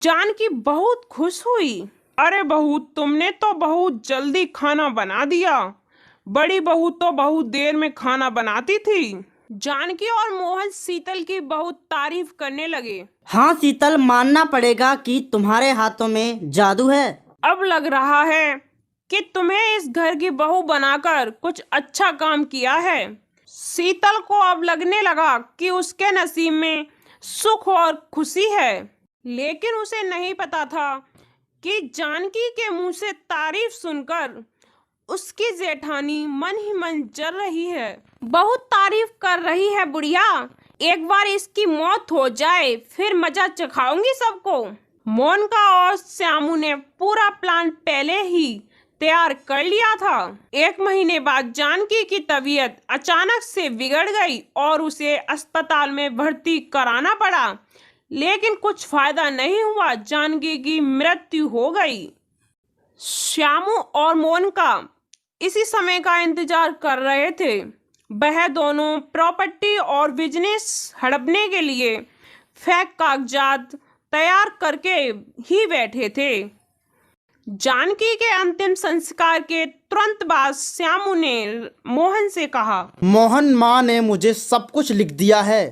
जानकी बहुत खुश हुई। अरे बहू, तुमने तो बहुत जल्दी खाना बना दिया। बड़ी बहू तो बहुत देर में खाना बनाती थी। जानकी और मोहन शीतल की बहुत तारीफ करने लगे। हाँ शीतल, मानना पड़ेगा कि तुम्हारे हाथों में जादू है। अब लग रहा है कि तुम्हें इस घर की बहू बनाकर कुछ अच्छा काम किया है। शीतल को अब लगने लगा कि उसके नसीब में सुख और खुशी है, लेकिन उसे नहीं पता था कि जानकी के मुंह से तारीफ सुनकर उसकी जेठानी मन ही मन जल रही है। बहुत तारीफ कर रही है बुढ़िया, एक बार इसकी मौत हो जाए फिर मजा चखाऊंगी सबको। मोनिका और श्यामू ने पूरा प्लान पहले ही तैयार कर लिया था। एक महीने बाद जानकी की तबीयत अचानक से बिगड़ गई और उसे अस्पताल में भर्ती कराना पड़ा, लेकिन कुछ फायदा नहीं हुआ। जानकी की मृत्यु हो गई। श्यामू और मोनिका इसी समय का इंतजार कर रहे थे। वह दोनों प्रॉपर्टी और बिजनेस हड़पने के लिए फेक कागजात तैयार करके ही बैठे थे। जानकी के अंतिम संस्कार के तुरंत बाद श्यामू ने मोहन से कहा, मोहन, माँ ने मुझे सब कुछ लिख दिया है।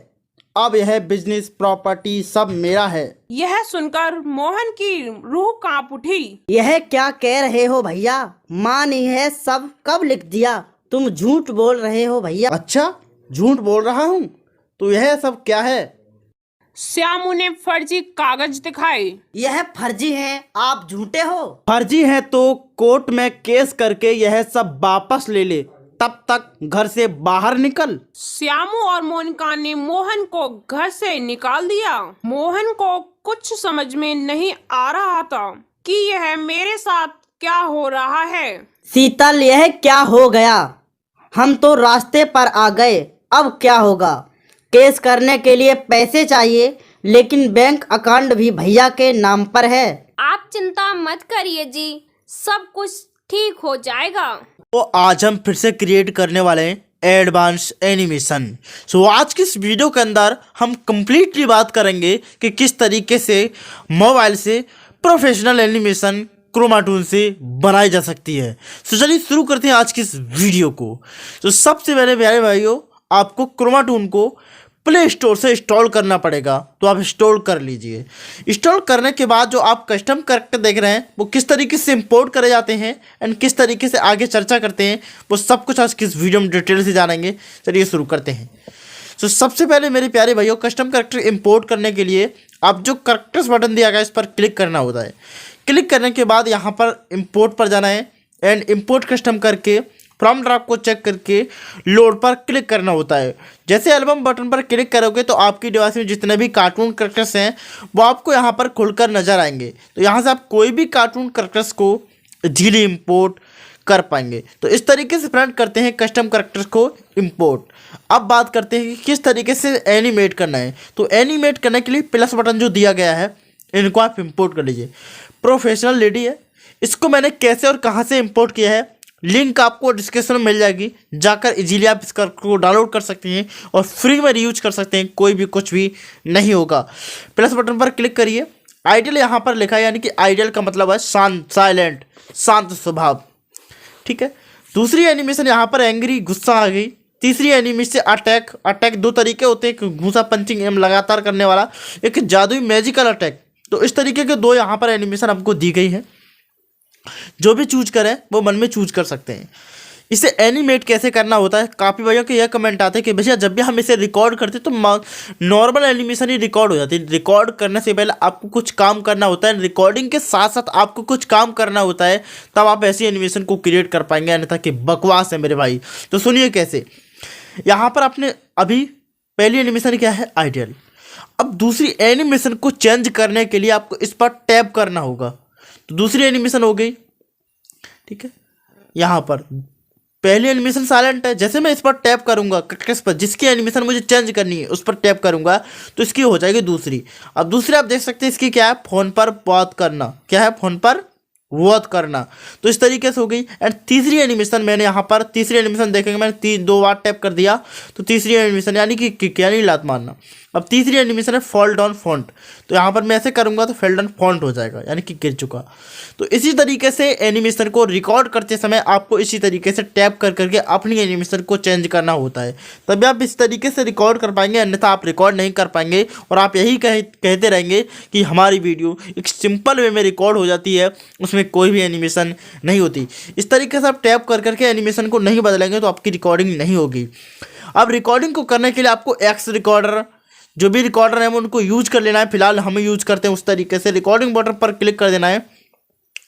अब यह बिजनेस प्रॉपर्टी सब मेरा है। यह सुनकर मोहन की रूह कांप उठी। यह क्या कह रहे हो भैया? माँ ने यह सब कब लिख दिया? तुम झूठ बोल रहे हो भैया। अच्छा, झूठ बोल रहा हूँ? तो यह सब क्या है? श्यामू ने फर्जी कागज दिखाए। यह फर्जी है, आप झूठे हो। फर्जी है तो कोर्ट में केस करके यह सब वापस ले ले, तब तक घर से बाहर निकल। श्यामू और मोनिका ने मोहन को घर से निकाल दिया। मोहन को कुछ समझ में नहीं आ रहा था कि यह मेरे साथ क्या हो रहा है। शीतल, यह क्या हो गया? हम तो रास्ते पर आ गए, अब क्या होगा? केस करने के लिए पैसे चाहिए, लेकिन बैंक अकाउंट भी भैया के नाम पर है। आप चिंता मत करिए जी, सब कुछ ठीक हो जाएगा। तो आज हम फिर से क्रिएट करने वाले हैं एडवांस एनिमेशन। सो आज की इस वीडियो के अंदर हम कंप्लीटली बात करेंगे कि किस तरीके से मोबाइल से प्रोफेशनल एनिमेशन क्रोमा टूल से बनाई जा सकती है। सो चलिए शुरू करते हैं आज की इस वीडियो को। तो सबसे पहले प्यारे भाइयों, आपको क्रोमा टूल को प्ले स्टोर से इंस्टॉल करना पड़ेगा, तो आप इंस्टॉल कर लीजिए। इंस्टॉल करने के बाद जो आप कस्टम करके देख रहे हैं वो किस तरीके से इंपोर्ट करे जाते हैं एंड किस तरीके से आगे चर्चा करते हैं, वो सब कुछ आज की इस वीडियो में डिटेल से जानेंगे। चलिए शुरू करते हैं। तो सबसे पहले मेरे प्यारे भाइयों, कस्टम कैरेक्टर इंपोर्ट करने के लिए आप जो कैरेक्टर्स बटन दिया गया है इस पर क्लिक करना होता है। क्लिक करने के बाद यहाँ पर इंपोर्ट पर जाना है एंड इंपोर्ट कस्टम करके फ्रॉम ड्राफ्ट को चेक करके लोड पर क्लिक करना होता है। जैसे एल्बम बटन पर क्लिक करोगे तो आपकी डिवाइस में जितने भी कार्टून कैरेक्टर्स हैं वो आपको यहाँ पर खुलकर नज़र आएंगे। तो यहाँ से आप कोई भी कार्टून कैरेक्टर्स को इजीली इंपोर्ट कर पाएंगे। तो इस तरीके से फ्रेंड करते हैं कस्टम कैरेक्टर्स को इंपोर्ट। अब बात करते हैं कि किस तरीके से एनिमेट करना है। तो एनिमेट करने के लिए प्लस बटन जो दिया गया है इनको आप इंपोर्ट कर लीजिए। प्रोफेशनल लेडी है, इसको मैंने कैसे और कहाँ से इंपोर्ट किया है लिंक आपको डिस्क्रिप्शन में मिल जाएगी, जाकर इजीली आप इसका को डाउनलोड कर सकते हैं और फ्री में यूज कर सकते हैं, कोई भी कुछ भी नहीं होगा। प्लस बटन पर क्लिक करिए। आइडियल यहाँ पर लिखा है, यानी कि आइडियल का मतलब है शांत, साइलेंट, शांत स्वभाव। ठीक है। दूसरी एनिमेशन यहाँ पर एंग्री, गुस्सा आ गई। तीसरी एनिमेशन अटैक। अटैक दो तरीके होते हैं, एक घूसा पंचिंग एम लगातार करने वाला, एक जादुई मैजिकल अटैक। तो इस तरीके के दो यहाँ पर एनिमेशन आपको दी गई है। जो भी चूज करें वो मन में चूज कर सकते हैं। इसे एनिमेट कैसे करना होता है, काफ़ी भाइयों के यह कमेंट आते हैं कि भैया जब भी हम इसे रिकॉर्ड करते तो नॉर्मल एनिमेशन ही रिकॉर्ड हो जाती है। रिकॉर्ड करने से पहले आपको कुछ काम करना होता है, रिकॉर्डिंग के साथ साथ आपको कुछ काम करना होता है, तब आप ऐसी एनिमेशन को क्रिएट कर पाएंगे, अन्यथा कि बकवास है मेरे भाई। तो सुनिए कैसे। यहाँ पर आपने अभी पहली एनिमेशन क्या है, आइडियल। अब दूसरी एनिमेशन को चेंज करने के लिए आपको इस पर टैप करना होगा। तो दूसरी एनिमेशन हो गई। ठीक है। यहाँ पर पहली एनिमेशन साइलेंट है, जैसे मैं इस पर टैप करूँगा कैरेक्टर्स पर, जिसकी एनिमेशन मुझे चेंज करनी है उस पर टैप करूँगा तो इसकी हो जाएगी दूसरी। अब दूसरी आप देख सकते हैं इसकी क्या है, फ़ोन पर बात करना। क्या है, फ़ोन पर वध करना। तो इस तरीके से हो गई। एंड तीसरी एनिमेशन मैंने यहाँ पर तीसरी एनिमेशन देखेंगे, मैंने 2 बार टैप कर दिया तो तीसरी एनिमेशन यानी कि किक यानी लात मारना। अब तीसरी एनिमेशन है फॉल डाउन फॉन्ट। तो यहाँ पर मैं ऐसे करूँगा तो फॉल डाउन फॉन्ट हो जाएगा यानी कि गिर चुका। तो इसी तरीके से एनिमेशन को रिकॉर्ड करते समय आपको इसी तरीके से टैप कर करके अपनी एनिमेशन को चेंज करना होता है, तभी आप इस तरीके से रिकॉर्ड कर पाएंगे, अन्यथा आप रिकॉर्ड नहीं कर पाएंगे और आप यही कहते रहेंगे कि हमारी वीडियो एक सिंपल वे में रिकॉर्ड हो जाती है, उसमें कोई भी एनिमेशन नहीं होती। इस तरीके से आप टैप कर करके एनिमेशन को नहीं बदलेंगे तो आपकी रिकॉर्डिंग नहीं होगी। अब रिकॉर्डिंग को करने के लिए आपको एक्स रिकॉर्डर, जो भी रिकॉर्डर है उनको यूज कर लेना है। फिलहाल हम यूज करते हैं उस तरीके से रिकॉर्डिंग बटन पर क्लिक कर देना है।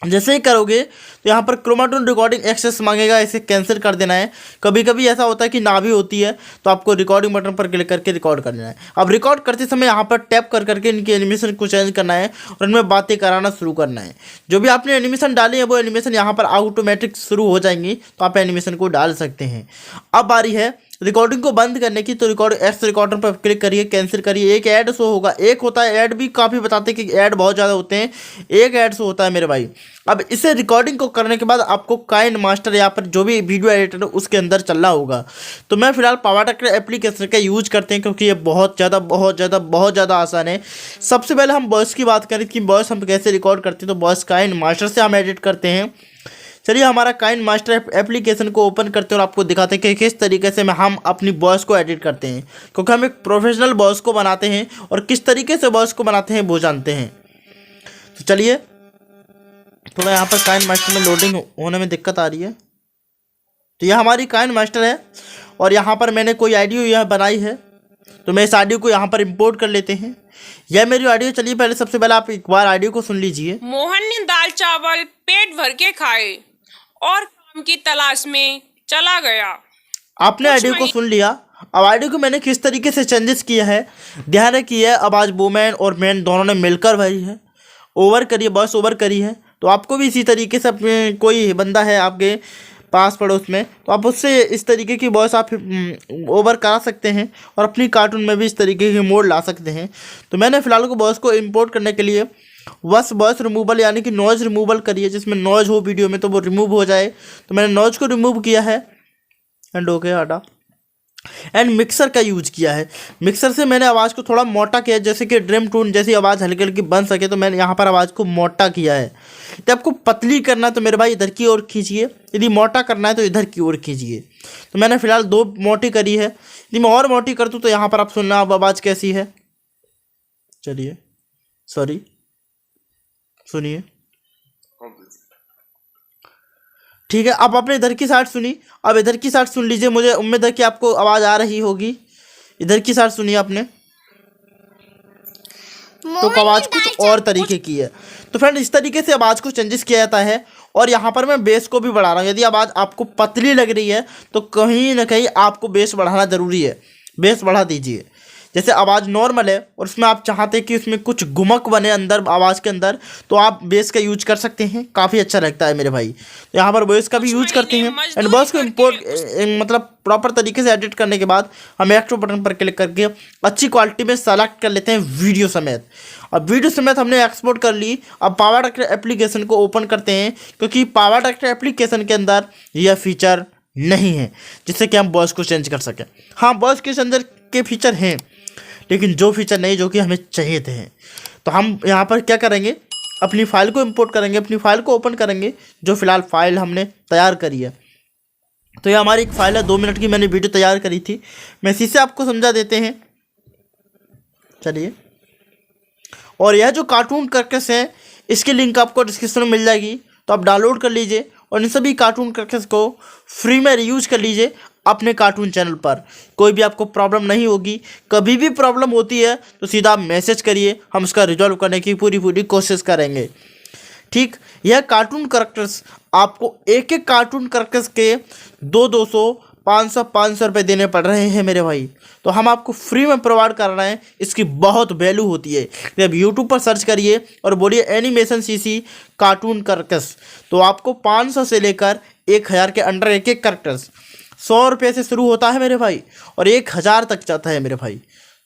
जैसे ही करोगे तो यहाँ पर क्रोमाटोन रिकॉर्डिंग एक्सेस मांगेगा, इसे कैंसिल कर देना है। कभी कभी ऐसा होता है कि ना भी होती है तो आपको रिकॉर्डिंग बटन पर क्लिक करके रिकॉर्ड कर लेना है। अब रिकॉर्ड करते समय यहाँ पर टैप कर करके इनकी एनिमेशन को चेंज करना है और इनमें बातें कराना शुरू करना है। जो भी आपने एनिमेशन डाली है वो एनिमेशन यहाँ पर ऑटोमेटिक शुरू हो जाएंगी, तो आप एनिमेशन को डाल सकते हैं। अब बारी है रिकॉर्डिंग को बंद करने की। तो एक्स रिकॉर्डर पर क्लिक करिए, कैंसिल करिए। एक ऐड शो होगा, एक होता है ऐड भी काफ़ी बताते हैं कि ऐड बहुत ज़्यादा होते हैं, एक ऐड शो होता है मेरे भाई। अब इसे रिकॉर्डिंग को करने के बाद आपको काइन मास्टर या पर जो भी वीडियो एडिटर है उसके अंदर चलना होगा। तो मैं फिलहाल पावाटेक एप्लीकेशन का यूज करते हैं क्योंकि ये बहुत ज़्यादा आसान है। सबसे पहले हम वॉइस की बात करें कि वॉइस हम कैसे रिकॉर्ड करते हैं, तो वॉइस काइन मास्टर से हम एडिट करते हैं। चलिए हमारा काइन मास्टर एप्लीकेशन को ओपन करते हैं और आपको दिखाते हैं कि किस तरीके से हम अपनी वॉइस को एडिट करते हैं, क्योंकि हम एक प्रोफेशनल वॉइस को बनाते हैं और किस तरीके से वॉइस को बनाते हैं वो जानते हैं। तो चलिए थोड़ा यहाँ पर काइन मास्टर में लोडिंग होने में दिक्कत आ रही है। तो यह हमारी काइन मास्टर है और यहाँ पर मैंने कोई ऑडियो यह बनाई है, तो मैं इस ऑडियो को यहाँ पर इंपोर्ट कर लेते हैं। यह मेरी ऑडियो। चलिए पहले सबसे पहले आप एक बार ऑडियो को सुन लीजिए। मोहन ने दाल चावल पेट भर के खाए और काम की तलाश में चला गया। आपने ऑडियो को सुन लिया। अब ऑडियो को मैंने किस तरीके से चेंजेस किया है, ध्यान रखिए आवाज़ वुमेन और मैन दोनों ने मिलकर भरी है, ओवर करिए, बस ओवर करी है। तो आपको भी इसी तरीके से अपने कोई बंदा है आपके पास पड़ोस में तो आप उससे इस तरीके की वॉइस आप ओवर करा सकते हैं और अपनी कार्टून में भी इस तरीके की मोड ला सकते हैं। तो मैंने फ़िलहाल को वॉइस को इंपोर्ट करने के लिए वॉइस रिमूवल यानी कि नॉइज़ रिमूवल करिए, जिसमें नॉइज़ हो वीडियो में तो वो रिमूव हो जाए। तो मैंने नॉइज़ को रिमूव किया है एंड ओके हटा। एंड मिक्सर का यूज किया है। मिक्सर से मैंने आवाज़ को थोड़ा मोटा किया, जैसे कि ड्रीम टून जैसी आवाज़ हल्की हल्की बन सके, तो मैंने यहाँ पर आवाज़ को मोटा किया है। तो आपको पतली करना है तो मेरे भाई इधर की ओर खींचिए, यदि मोटा करना है तो इधर की ओर खींचिए। तो मैंने फ़िलहाल 2 मोटी करी है, यदि मैं और मोटी कर दूँ तो यहाँ पर आप सुनना अब आवाज़ कैसी है। चलिए सॉरी सुनिए, ठीक है। अब आपने इधर की साइड सुनी, अब इधर की साइड सुन लीजिए। मुझे उम्मीद है कि आपको आवाज़ आ रही होगी। इधर की साइड सुनिए आपने, तो आवाज़ कुछ और तरीके की है। तो फ्रेंड इस तरीके से आवाज़ को चेंजेस किया जाता है। और यहाँ पर मैं बेस को भी बढ़ा रहा हूँ। यदि आवाज़ आपको पतली लग रही है तो कहीं ना कहीं आपको बेस बढ़ाना ज़रूरी है, बेस बढ़ा दीजिए। जैसे आवाज़ नॉर्मल है और उसमें आप चाहते हैं कि उसमें कुछ गुमक बने अंदर आवाज़ के अंदर, तो आप बेस का यूज कर सकते हैं, काफ़ी अच्छा लगता है मेरे भाई। तो यहाँ पर बेस का भी यूज करते हैं। एंड बेस को इंपोर्ट मतलब प्रॉपर तरीके से एडिट करने के बाद हम एक्स्ट्रा बटन पर क्लिक करके अच्छी क्वालिटी में सेलेक्ट कर लेते हैं वीडियो समेत। अब वीडियो समेत हमने एक्सपोर्ट कर ली। अब पावाटेक एप्लीकेशन को ओपन करते हैं, क्योंकि पावाटेक एप्लीकेशन के अंदर यह फीचर नहीं है जिससे कि हम वॉइस को चेंज कर सकें। हाँ वॉइस के अंदर के फीचर हैं, लेकिन जो फीचर नहीं जो कि हमें चाहिए थे। तो हम यहाँ पर क्या करेंगे, अपनी फ़ाइल को इंपोर्ट करेंगे, अपनी फ़ाइल को ओपन करेंगे, जो फ़िलहाल फ़ाइल हमने तैयार करी है। तो ये हमारी एक फ़ाइल है, 2 मिनट की मैंने वीडियो तैयार करी थी। मैं इसी से आपको समझा देते हैं। चलिए, और यह जो कार्टून क्रैकर्स है इसकी लिंक आपको डिस्क्रिप्शन में मिल जाएगी, तो आप डाउनलोड कर लीजिए और इन सभी कार्टून क्रैकर्स को फ्री में रीयूज कर लीजिए अपने कार्टून चैनल पर। कोई भी आपको प्रॉब्लम नहीं होगी। कभी भी प्रॉब्लम होती है तो सीधा आप मैसेज करिए, हम उसका रिजॉल्व करने की पूरी कोशिश करेंगे। ठीक, यह कार्टून कैरेक्टर्स आपको एक एक कार्टून कैरेक्टर्स के 200 500 रुपये देने पड़ रहे हैं मेरे भाई। तो हम आपको फ्री में प्रोवाइड कर रहे हैं, इसकी बहुत वैल्यू होती है। जब यूट्यूब पर सर्च करिए और बोलिए एनिमेशन सीसी कार्टून कैरेक्टर्स, तो आपको 500 से लेकर 1000 के अंडर एक एक कैरेक्टर्स 100 रुपये से शुरू होता है मेरे भाई और 1000 तक जाता है मेरे भाई।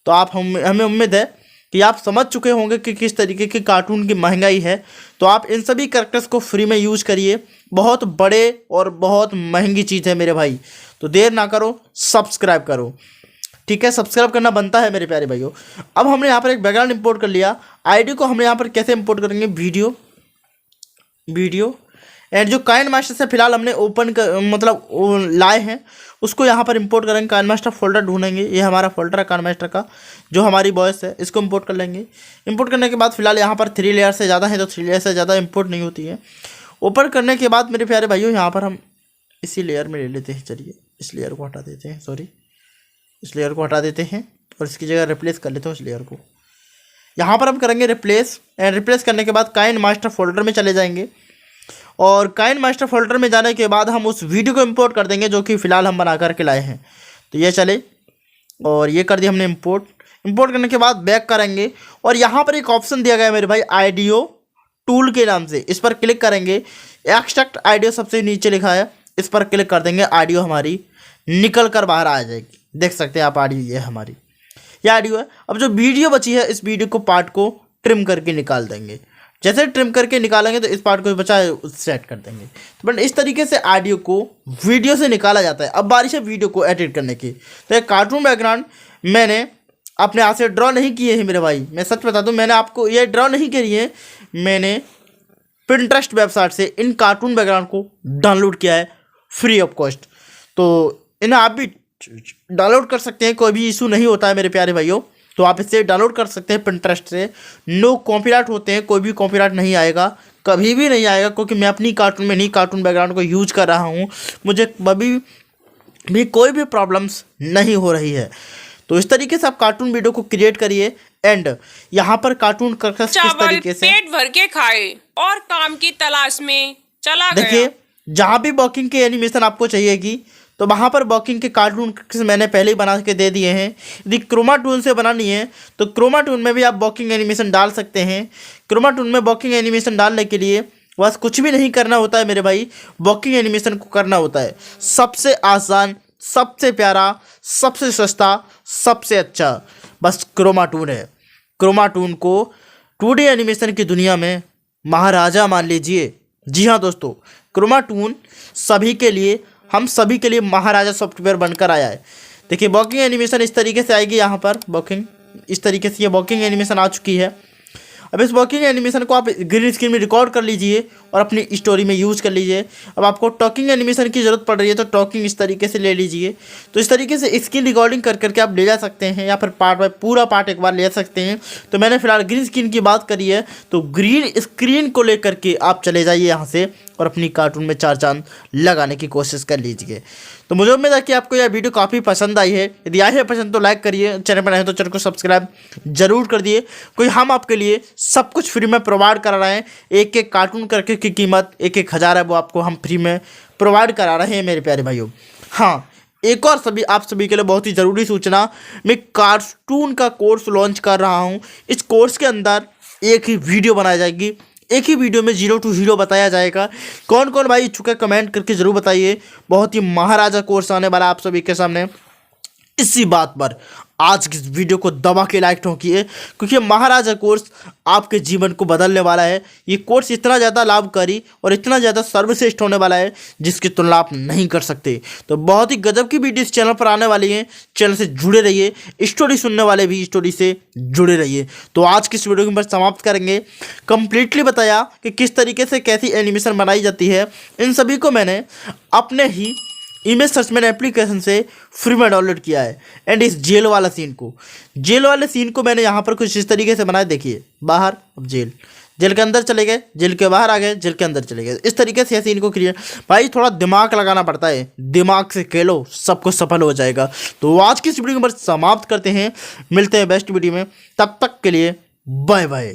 तो आप हमें उम्मीद है कि आप समझ चुके होंगे कि किस तरीके की कार्टून की महंगाई है। तो आप इन सभी कैरेक्टर्स को फ्री में यूज़ करिए, बहुत बड़े और बहुत महंगी चीज़ है मेरे भाई। तो देर ना करो, सब्सक्राइब करो, ठीक है, सब्सक्राइब करना बनता है मेरे प्यारे भाइयों। अब हमने यहाँ पर एक बैकग्राउंड इंपोर्ट कर लिया। आईडी को हमने यहाँ पर कैसे इंपोर्ट करेंगे, वीडियो एंड जो काइन मास्टर से फिलहाल हमने ओपन कर मतलब लाए हैं उसको यहाँ पर इंपोर्ट करेंगे। काइन मास्टर फोल्डर ढूंढेंगे, ये हमारा फोल्डर है काइन मास्टर का जो हमारी वॉइस है, इसको इंपोर्ट कर लेंगे। इंपोर्ट करने के बाद फिलहाल यहाँ पर 3 लेयर से ज़्यादा है तो 3 लेयर से ज़्यादा इंपोर्ट नहीं होती है। ओपन करने के बाद मेरे प्यारे भाइयों यहाँ पर हम इसी लेयर में ले लेते हैं। चलिए इस लेयर को हटा देते हैं, इस लेयर को हटा देते हैं और इसकी जगह रिप्लेस कर लेते हैं उस लेयर को। यहाँ पर हम करेंगे रिप्लेस एंड रिप्लेस करने के बाद काइन मास्टर फोल्डर में चले जाएंगे और काइन मास्टर फोल्डर में जाने के बाद हम उस वीडियो को इंपोर्ट कर देंगे जो कि फ़िलहाल हम बना करके लाए हैं। तो ये चले और ये कर दिया हमने इंपोर्ट करने के बाद बैक करेंगे और यहाँ पर एक ऑप्शन दिया गया है मेरे भाई आइडियो टूल के नाम से, इस पर क्लिक करेंगे। एक्सट्रैक्ट आइडियो सबसे नीचे लिखा है, इस पर क्लिक कर देंगे। ऑडियो हमारी निकल कर बाहर आ जाएगी, देख सकते हैं आप ऑडियो, ये हमारी ये ऑडियो है। अब जो वीडियो बची है इस वीडियो को पार्ट को ट्रिम करके निकाल देंगे। जैसे ट्रिम करके निकालेंगे तो इस पार्ट को बचा है सेट कर देंगे। तो बट इस तरीके से ऑडियो को वीडियो से निकाला जाता है। अब बारिश है वीडियो को एडिट करने की। तो एक कार्टून बैकग्राउंड मैंने अपने हाथ से ड्रॉ नहीं किए हैं मेरे भाई, मैं सच बता दूं, मैंने आपको ये ड्रॉ नहीं करी है, मैंने पिंटरेस्ट वेबसाइट से इन कार्टून बैकग्राउंड को डाउनलोड किया है फ्री ऑफ कॉस्ट। तो इन्हें आप भी डाउनलोड कर सकते हैं, कोई भी इशू नहीं होता है मेरे प्यारे भाइयों। तो आप इससे डाउनलोड कर सकते हैं पिंटरेस्ट से। नो कॉपीराइट होते हैं, कोई भी कॉपीराइट नहीं आएगा, कभी भी नहीं आएगा, क्योंकि मैं अपनी कार्टून में नहीं कार्टून बैकग्राउंड को यूज कर रहा हूँ, मुझे कभी भी कोई भी प्रॉब्लम्स नहीं हो रही है। तो इस तरीके से आप कार्टून वीडियो को क्रिएट करिए एंड यहाँ पर कार्टून किस तरीके से पेट भर के खाए और काम की तलाश में चला गया। देखिए जहाँ भी वॉकिंग की एनिमेशन आपको चाहिएगी तो वहाँ पर वॉकिंग के कार्टून मैंने पहले ही बना के दे दिए हैं। यदि क्रोमा टून से बनानी है तो क्रोमा टून में भी आप वॉकिंग एनिमेशन डाल सकते हैं। क्रोमा टून में वॉकिंग एनिमेशन डालने के लिए बस कुछ भी नहीं करना होता है मेरे भाई, वॉकिंग एनिमेशन को करना होता है। सबसे आसान, सबसे प्यारा, सबसे सस्ता, सबसे अच्छा बस क्रोमा टून है। क्रोमा टून को 2D एनिमेशन की दुनिया में महाराजा मान लीजिए। जी हाँ दोस्तों, क्रोमा टून सभी के लिए, हम सभी के लिए महाराजा सॉफ्टवेयर बनकर आया है। देखिए वॉकिंग एनिमेशन इस तरीके से आएगी, यहाँ पर वॉकिंग इस तरीके से ये वॉकिंग एनिमेशन आ चुकी है। अब इस वॉकिंग एनिमेशन को आप ग्रीन स्क्रीन में रिकॉर्ड कर लीजिए और अपनी स्टोरी में यूज़ कर लीजिए। अब आपको टॉकिंग एनिमेशन की ज़रूरत पड़ रही है तो टॉकिंग इस तरीके से ले लीजिए। तो इस तरीके से स्क्रीन रिकॉर्डिंग कर करके आप ले जा सकते हैं या फिर पार्ट बाय पूरा पार्ट एक बार ले सकते हैं। तो मैंने फिलहाल ग्रीन स्क्रीन की बात करी है, तो ग्रीन स्क्रीन को लेकर के आप चले जाइए यहाँ से और अपनी कार्टून में 4 चांद लगाने की कोशिश कर लीजिए। तो मुझे उम्मीद है कि आपको यह वीडियो काफ़ी पसंद आई है। यदि आई है पसंद तो लाइक करिए, चैनल पर आए तो चैनल को सब्सक्राइब जरूर कर दिए। कोई हम आपके लिए सब कुछ फ्री में प्रोवाइड करा रहे हैं। एक एक कार्टून करके की कीमत 1-1 हज़ार है, वो आपको हम फ्री में प्रोवाइड करा रहे हैं मेरे प्यारे भाइयों। हाँ, एक और आप सभी के लिए बहुत ही ज़रूरी सूचना, मैं कार्टून का कोर्स लॉन्च कर रहा हूँ। इस कोर्स के अंदर एक ही वीडियो बनाई जाएगी, एक ही वीडियो में 0 to 0 बताया जाएगा। कौन कौन भाई इच्छुक है कमेंट करके ज़रूर बताइए। बहुत ही महाराजा कोर्स आने वाला आप सभी के सामने। इसी बात पर आज की इस वीडियो को दबा के लाइक ठोकिए, क्योंकि महाराजा कोर्स आपके जीवन को बदलने वाला है। ये कोर्स इतना ज़्यादा लाभकारी और इतना ज़्यादा सर्वश्रेष्ठ होने वाला है जिसकी तुलना आप नहीं कर सकते। तो बहुत ही गजब की वीडियो इस चैनल पर आने वाली है, चैनल से जुड़े रहिए। स्टोरी सुनने वाले भी स्टोरी से जुड़े रहिए। तो आज की इस वीडियो को बस समाप्त करेंगे। कंप्लीटली बताया कि किस तरीके से कैसी एनिमेशन बनाई जाती है। इन सभी को मैंने अपने ही इमेज सर्चमैन एप्लीकेशन से फ्री में डाउनलोड किया है। एंड इस जेल वाले सीन को मैंने यहाँ पर कुछ इस तरीके से बनाया। देखिए बाहर, अब जेल के अंदर चले गए, जेल के बाहर आ गए, जेल के अंदर चले गए। इस तरीके से सीन को क्रिएट, भाई थोड़ा दिमाग लगाना पड़ता है, दिमाग से खेलो, सब कुछ सफल हो जाएगा। तो आज की इस वीडियो को बस समाप्त करते हैं, मिलते हैं बेस्ट वीडियो में, तब तक के लिए बाय बाय।